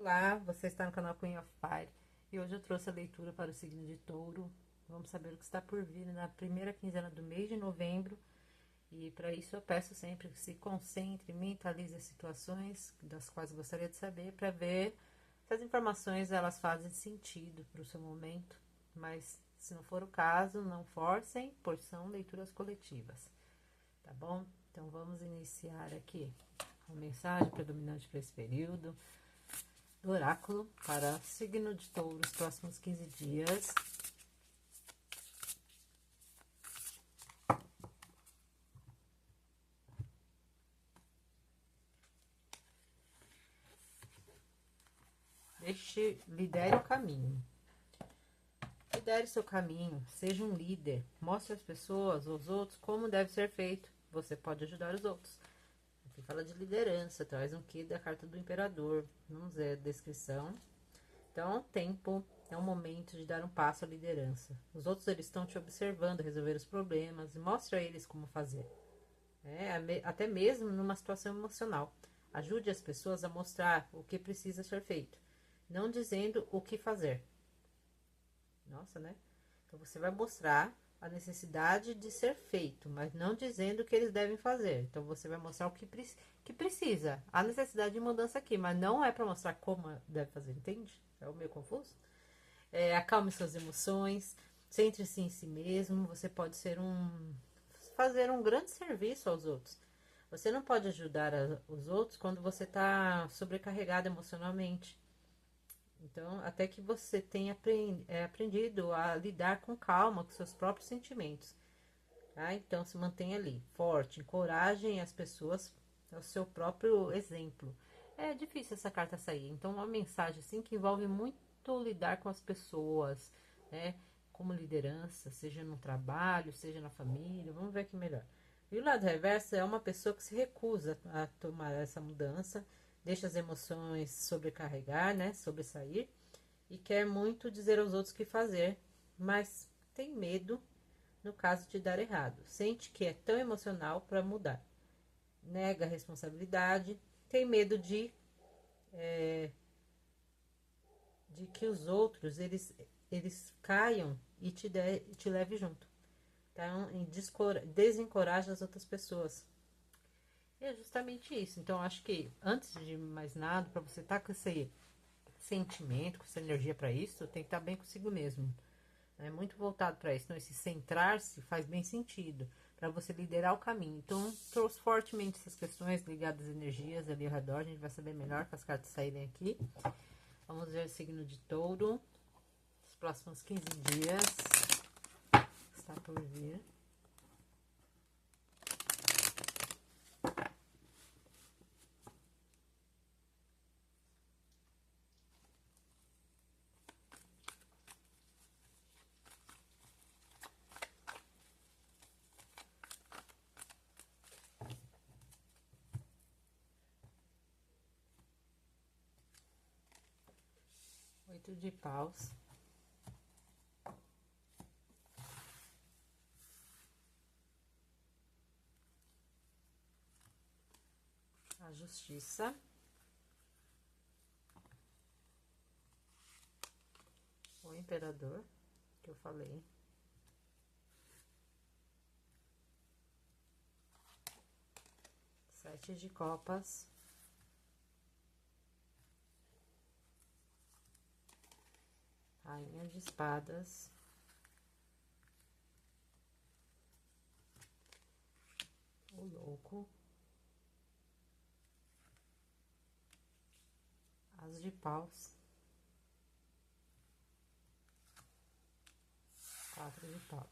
Olá, você está no canal Queen of Fire e hoje eu trouxe a leitura para o signo de Touro. Vamos saber o que está por vir na primeira quinzena do mês de novembro e para isso eu peço sempre que se concentre, mentalize as situações das quais gostaria de saber para ver se as informações elas fazem sentido para o seu momento, mas se não for o caso, não forcem, pois são leituras coletivas, tá bom? Então vamos iniciar aqui a mensagem predominante para esse período do oráculo para signo de Touro os próximos 15 dias. Lidere o caminho. Lidere seu caminho, seja um líder, mostre às pessoas, aos outros, como deve ser feito. Você pode ajudar os outros. Aqui fala de liderança, traz um quê da carta do imperador. Vamos ver a descrição. Então, é um tempo, é um momento de dar um passo à liderança. Os outros eles estão te observando, resolver os problemas, e mostre a eles como fazer. Até mesmo numa situação emocional. Ajude as pessoas a mostrar o que precisa ser feito, não dizendo o que fazer. Nossa, né? Então você vai mostrar a necessidade de ser feito, mas não dizendo o que eles devem fazer. Então você vai mostrar o que precisa. Há necessidade de mudança aqui, mas não é para mostrar como deve fazer, entende? É o meio confuso? Acalme suas emoções, centre-se em si mesmo. Você pode fazer um grande serviço aos outros. Você não pode ajudar os outros quando você está sobrecarregado emocionalmente. Então, até que você tenha aprendido a lidar com calma com seus próprios sentimentos. Tá? Então, se mantenha ali, forte, encorajem as pessoas ao seu próprio exemplo. É difícil essa carta sair. Então, uma mensagem assim que envolve muito lidar com as pessoas, né? Como liderança, seja no trabalho, seja na família. Vamos ver aqui melhor. E o lado reverso é uma pessoa que se recusa a tomar essa mudança, deixa as emoções sobrecarregar, né? Sobressair e quer muito dizer aos outros o que fazer, mas tem medo no caso de dar errado. Sente que é tão emocional para mudar. Nega a responsabilidade, tem medo de que os outros eles caiam e te leve junto. Então, desencoraja as outras pessoas. É justamente isso. Então, acho que antes de mais nada, para você estar com esse sentimento, com essa energia para isso, tem que estar bem consigo mesmo. É muito voltado para isso. Então, esse centrar-se faz bem sentido para você liderar o caminho. Então, trouxe fortemente essas questões ligadas às energias ali ao redor. A gente vai saber melhor com as cartas saírem aqui. Vamos ver o signo de Touro. Os próximos 15 dias. Está por vir. Oito de paus. A justiça. O imperador, que eu falei. Sete de copas. Rainha de espadas. O louco. As de paus. Quatro de paus.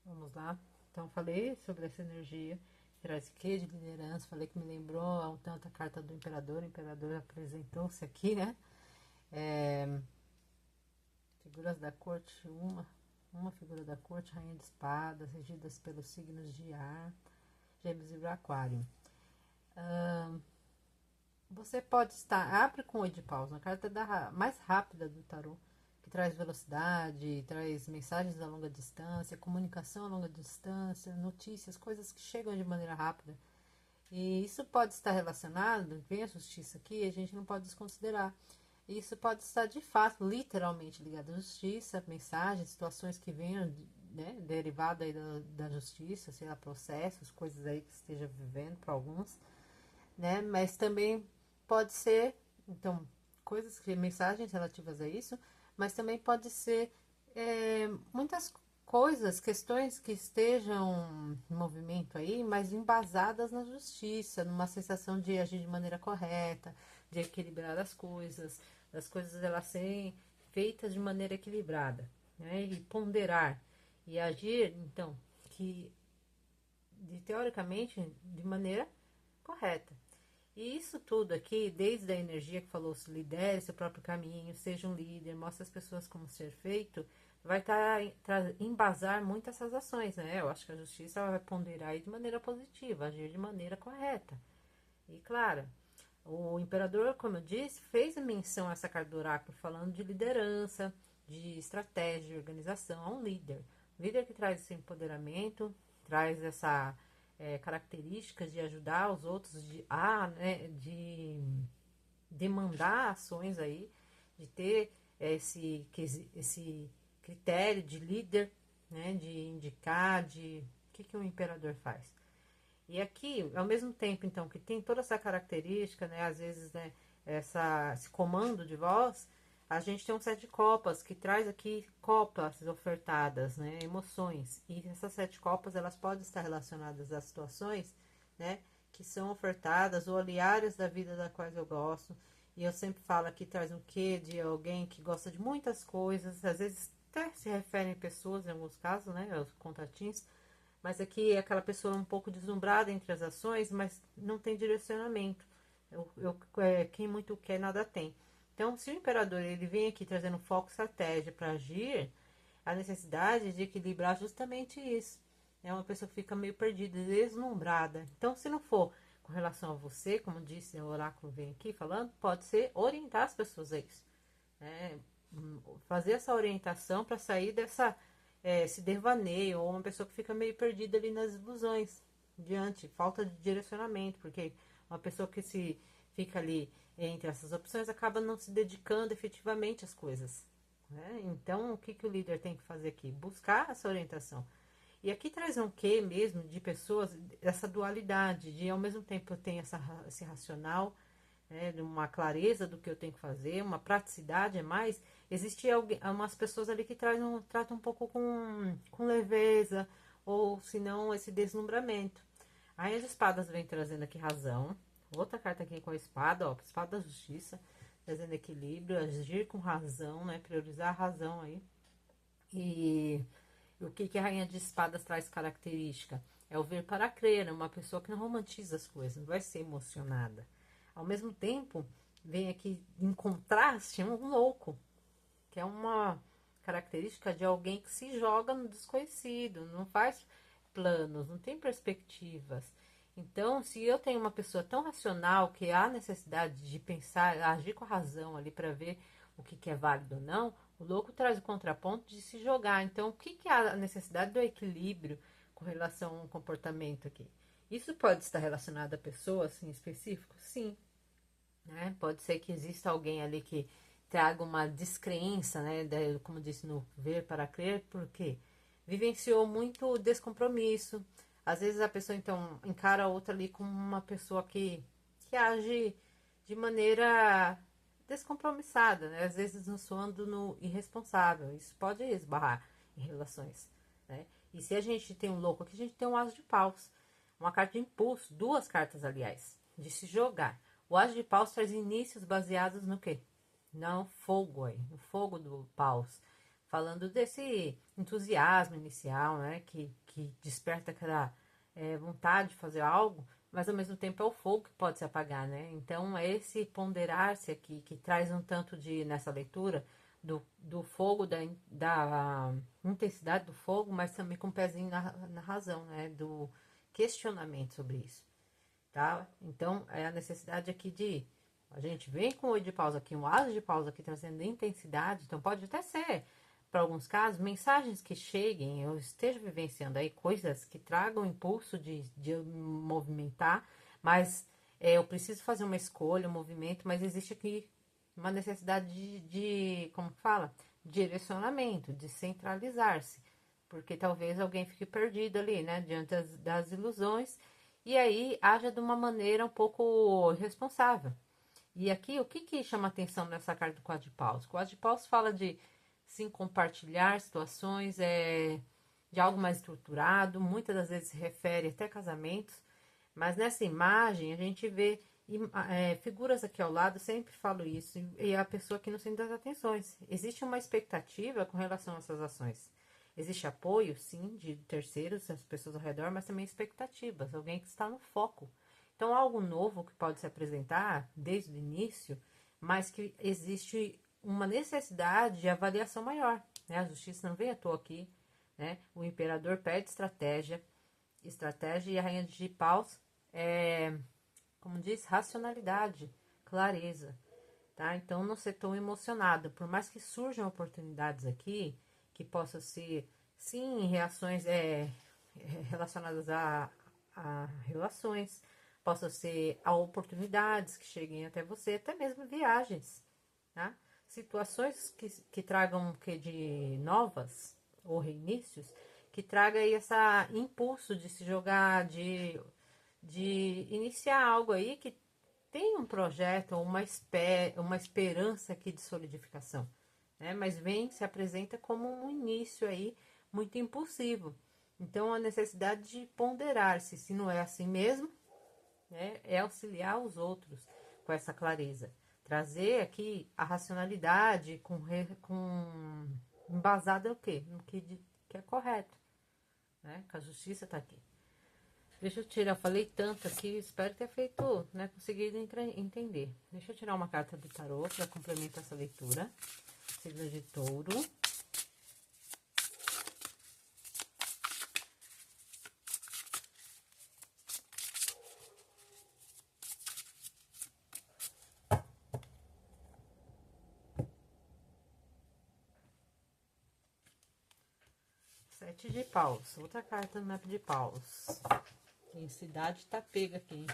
Vamos lá. Então, falei sobre essa energia. Traz que de liderança. Falei que me lembrou um tanto a carta do imperador. O imperador apresentou-se aqui, né? Figuras da corte, uma figura da corte, rainha de espadas, regidas pelos signos de ar, Gêmeos e Aquário. você pode estar, abre com 8 de paus, a carta mais rápida do tarô, que traz velocidade, traz mensagens a longa distância, comunicação a longa distância, notícias, coisas que chegam de maneira rápida. E isso pode estar relacionado, vem a justiça aqui, a gente não pode desconsiderar. Isso pode estar de fato, literalmente ligado à justiça, mensagens, situações que venham, né, derivado aí da justiça, sei lá, processos, coisas aí que esteja vivendo para alguns, né? Mas também pode ser, então, coisas que mensagens relativas a isso, mas também pode ser muitas coisas, questões que estejam em movimento aí, mas embasadas na justiça, numa sensação de agir de maneira correta, de equilibrar as coisas elas serem feitas de maneira equilibrada, né? E ponderar e agir, então, teoricamente de maneira correta. E isso tudo aqui, desde a energia que falou, se lidere seu próprio caminho, seja um líder, mostre as pessoas como ser feito, vai embasar muito essas ações, né? Eu acho que a justiça vai ponderar aí de maneira positiva, agir de maneira correta e clara. O imperador, como eu disse, fez menção a essa carta do oráculo, falando de liderança, de estratégia, de organização, a um líder. Um líder que traz esse empoderamento, traz essa características de ajudar os outros, de demandar ações aí, de ter esse critério de líder, né, de indicar, o que o imperador faz. E aqui, ao mesmo tempo, então, que tem toda essa característica, né, às vezes, né, esse comando de voz, a gente tem um 7 de copas, que traz aqui copas ofertadas, né, emoções. E essas 7 copas, elas podem estar relacionadas a situações, né, que são ofertadas, ou ali áreas da vida da quais eu gosto. E eu sempre falo aqui, traz um quê de alguém que gosta de muitas coisas, às vezes até se referem a pessoas, em alguns casos, né, os contatinhos, mas aqui é aquela pessoa um pouco deslumbrada entre as ações, mas não tem direcionamento. Quem muito quer, nada tem. Então, se o imperador ele vem aqui trazendo foco e estratégia para agir, a necessidade de equilibrar justamente isso. É uma pessoa que fica meio perdida, deslumbrada. Então, se não for com relação a você, como disse o oráculo vem aqui falando, pode ser orientar as pessoas a isso. Né? Fazer essa orientação para sair esse devaneio, ou uma pessoa que fica meio perdida ali nas ilusões, falta de direcionamento, porque uma pessoa que se fica ali entre essas opções acaba não se dedicando efetivamente às coisas. Né? Então, o que o líder tem que fazer aqui? Buscar essa orientação. E aqui traz um quê mesmo de pessoas, essa dualidade, de ao mesmo tempo eu tenho esse racional, né, uma clareza do que eu tenho que fazer, uma praticidade mais. Existem umas pessoas ali que tratam um pouco com leveza, ou se não, esse deslumbramento. Aí as espadas vem trazendo aqui razão. Outra carta aqui com a espada, ó, espada da justiça, trazendo equilíbrio, agir com razão, né, priorizar a razão aí. E o que a rainha de espadas traz característica? É o ver para crer, né? Uma pessoa que não romantiza as coisas, não vai ser emocionada. Ao mesmo tempo, vem aqui em contraste um louco, que é uma característica de alguém que se joga no desconhecido, não faz planos, não tem perspectivas. Então, se eu tenho uma pessoa tão racional que há necessidade de pensar, agir com a razão ali para ver o que é válido ou não, o louco traz o contraponto de se jogar. Então, o que é a necessidade do equilíbrio com relação a um comportamento aqui? Isso pode estar relacionado a pessoas assim, específico? Sim. Né? Pode ser que exista alguém ali que traga uma descrença, né? Como disse no ver para crer, porque vivenciou muito descompromisso. Às vezes a pessoa então encara a outra ali como uma pessoa que age de maneira descompromissada, né? Às vezes não soando no irresponsável. Isso pode esbarrar em relações, né? E se a gente tem um louco aqui, a gente tem um as de paus, uma carta de impulso, duas cartas, aliás, de se jogar. O as de paus traz inícios baseados no quê? No fogo aí, no fogo do paus. Falando desse entusiasmo inicial, né? Que desperta aquela vontade de fazer algo, mas ao mesmo tempo é o fogo que pode se apagar, né? Então é esse ponderar-se aqui que traz um tanto de, nessa leitura, do fogo, da intensidade do fogo, mas também com um pezinho na razão, né? Do questionamento sobre isso, tá? Então é a necessidade aqui de A gente vem com o 8 de paus aqui, um asa de paus aqui, trazendo intensidade. Então, pode até ser, para alguns casos, mensagens que cheguem, eu esteja vivenciando aí coisas que tragam impulso de eu movimentar, mas eu preciso fazer uma escolha, um movimento, mas existe aqui uma necessidade como fala? Direcionamento, de centralizar-se. Porque talvez alguém fique perdido ali, né? Diante das ilusões. E aí haja de uma maneira um pouco irresponsável. E aqui, o que chama atenção nessa carta do quadro de paus? O quadro de paus fala de, sim, compartilhar situações, de algo mais estruturado. Muitas das vezes se refere até casamentos. Mas nessa imagem, a gente vê figuras aqui ao lado, sempre falo isso, e a pessoa aqui no centro das atenções. Existe uma expectativa com relação a essas ações. Existe apoio, sim, de terceiros, as pessoas ao redor, mas também expectativas, alguém que está no foco. Então, algo novo que pode se apresentar desde o início, mas que existe uma necessidade de avaliação maior. Né? A justiça não vem à toa aqui. Né? O imperador pede estratégia e a rainha de paus como diz, racionalidade, clareza. Tá? Então, não ser tão emocionado. Por mais que surjam oportunidades aqui, que possam ser, sim, reações relacionadas a relações, possam ser a oportunidades que cheguem até você, até mesmo viagens, tá? Situações que tragam que de novas ou reinícios, que traga aí esse impulso de se jogar, de iniciar algo aí que tem um projeto, uma esperança aqui de solidificação, né? Mas se apresenta como um início aí muito impulsivo. Então, a necessidade de ponderar se não é assim mesmo, né? É auxiliar os outros com essa clareza. Trazer aqui a racionalidade embasada no quê? No que é correto, né? Que a justiça está aqui. Deixa eu tirar, eu falei tanto aqui, espero ter feito, né, conseguido entender. Deixa eu tirar uma carta do tarô para complementar essa leitura. Signo de Touro. Sete de paus, outra carta no mapa de paus. Densidade tá pega aqui.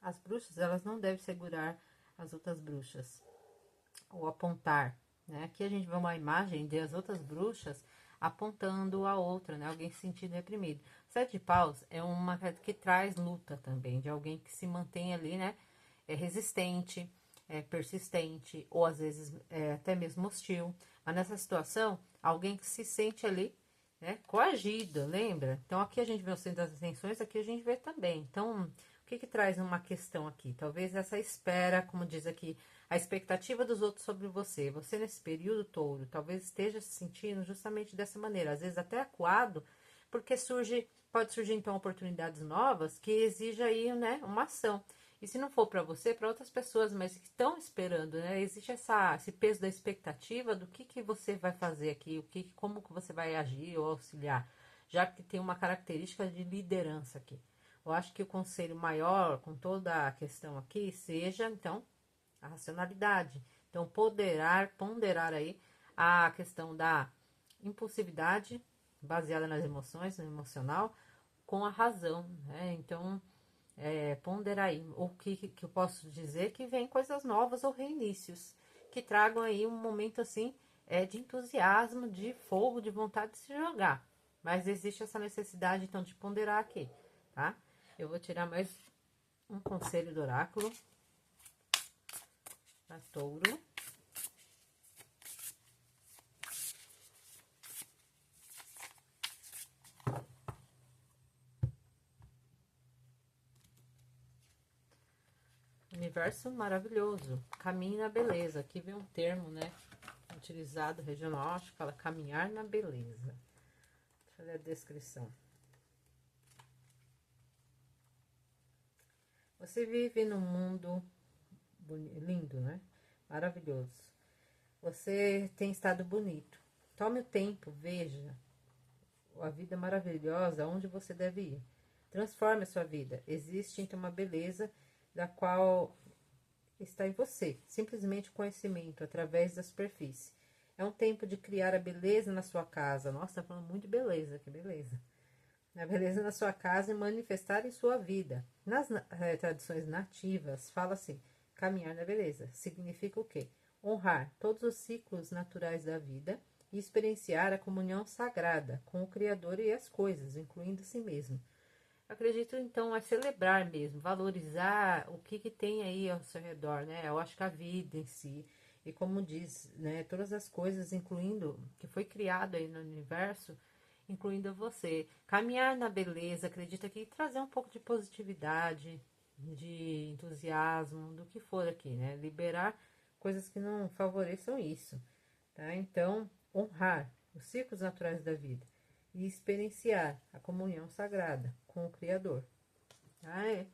As bruxas, elas não devem segurar as outras bruxas ou apontar, né? Aqui a gente vê uma imagem de as outras bruxas apontando a outra, né? Alguém se sentindo reprimido. Sete de paus é uma carta que traz luta também, de alguém que se mantém ali, né? É resistente, é persistente, ou às vezes até mesmo hostil. Mas nessa situação, alguém que se sente ali, né? Coagido, lembra? Então aqui a gente vê o centro das atenções, aqui a gente vê também. Então, o que traz uma questão aqui? Talvez essa espera, como diz aqui, a expectativa dos outros sobre você. Você nesse período, touro, talvez esteja se sentindo justamente dessa maneira, às vezes até acuado, porque pode surgir então oportunidades novas que exija aí, né, uma ação. E se não for para você, para outras pessoas, mas que estão esperando, né? Existe esse peso da expectativa do que você vai fazer aqui, como que você vai agir ou auxiliar, já que tem uma característica de liderança aqui. Eu acho que o conselho maior, com toda a questão aqui, seja, então, a racionalidade. Então, ponderar aí a questão da impulsividade baseada nas emoções, no emocional, com a razão, né? Então, ponderar aí. O que eu posso dizer que vem coisas novas ou reinícios, que tragam aí um momento assim, de entusiasmo, de fogo, de vontade de se jogar. Mas existe essa necessidade, então, de ponderar aqui, tá? Eu vou tirar mais um conselho do oráculo para touro. Universo maravilhoso, caminho na beleza. Aqui vem um termo, né, utilizado regional, acho que fala caminhar na beleza. Deixa eu ler a descrição. Você vive num mundo lindo, né? Maravilhoso. Você tem estado bonito. Tome o tempo, veja a vida maravilhosa, onde você deve ir. Transforme a sua vida. Existe então uma beleza da qual está em você, simplesmente o conhecimento através da superfície. É um tempo de criar a beleza na sua casa. Nossa, tá falando muito de beleza, que beleza. A beleza na sua casa e manifestar em sua vida. Nas tradições nativas, fala assim: caminhar na beleza. Significa o quê? Honrar todos os ciclos naturais da vida e experienciar a comunhão sagrada com o Criador e as coisas, incluindo si mesmo. Acredito, então, é celebrar mesmo, valorizar o que tem aí ao seu redor, né? Eu acho que a vida em si, e como diz, né, todas as coisas, incluindo, que foi criado aí no universo, incluindo você. Caminhar na beleza, acredito que trazer um pouco de positividade, de entusiasmo, do que for aqui, né? Liberar coisas que não favoreçam isso, tá? Então, honrar os ciclos naturais da vida e experienciar a comunhão sagrada com o Criador. Tá? É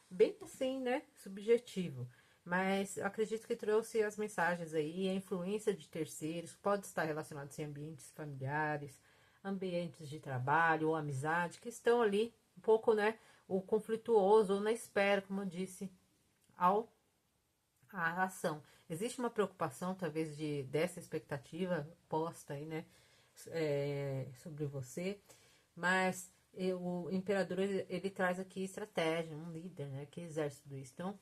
bem assim, né? Subjetivo. Mas eu acredito que trouxe as mensagens aí, a influência de terceiros, pode estar relacionado em ambientes familiares, ambientes de trabalho ou amizade, que estão ali um pouco, né? O conflituoso ou na espera, como eu disse, ao a ação. Existe uma preocupação, talvez, dessa expectativa posta aí, né? Sobre você, mas o imperador ele traz aqui estratégia, um líder, né, que exerce tudo isso. Então,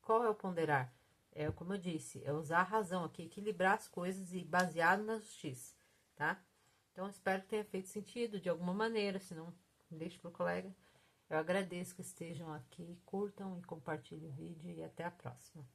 qual é o ponderar? É como eu disse, é usar a razão aqui, equilibrar as coisas e baseado na justiça, tá? Então, espero que tenha feito sentido de alguma maneira, se não, deixe pro colega. Eu agradeço que estejam aqui, curtam e compartilhem o vídeo e até a próxima.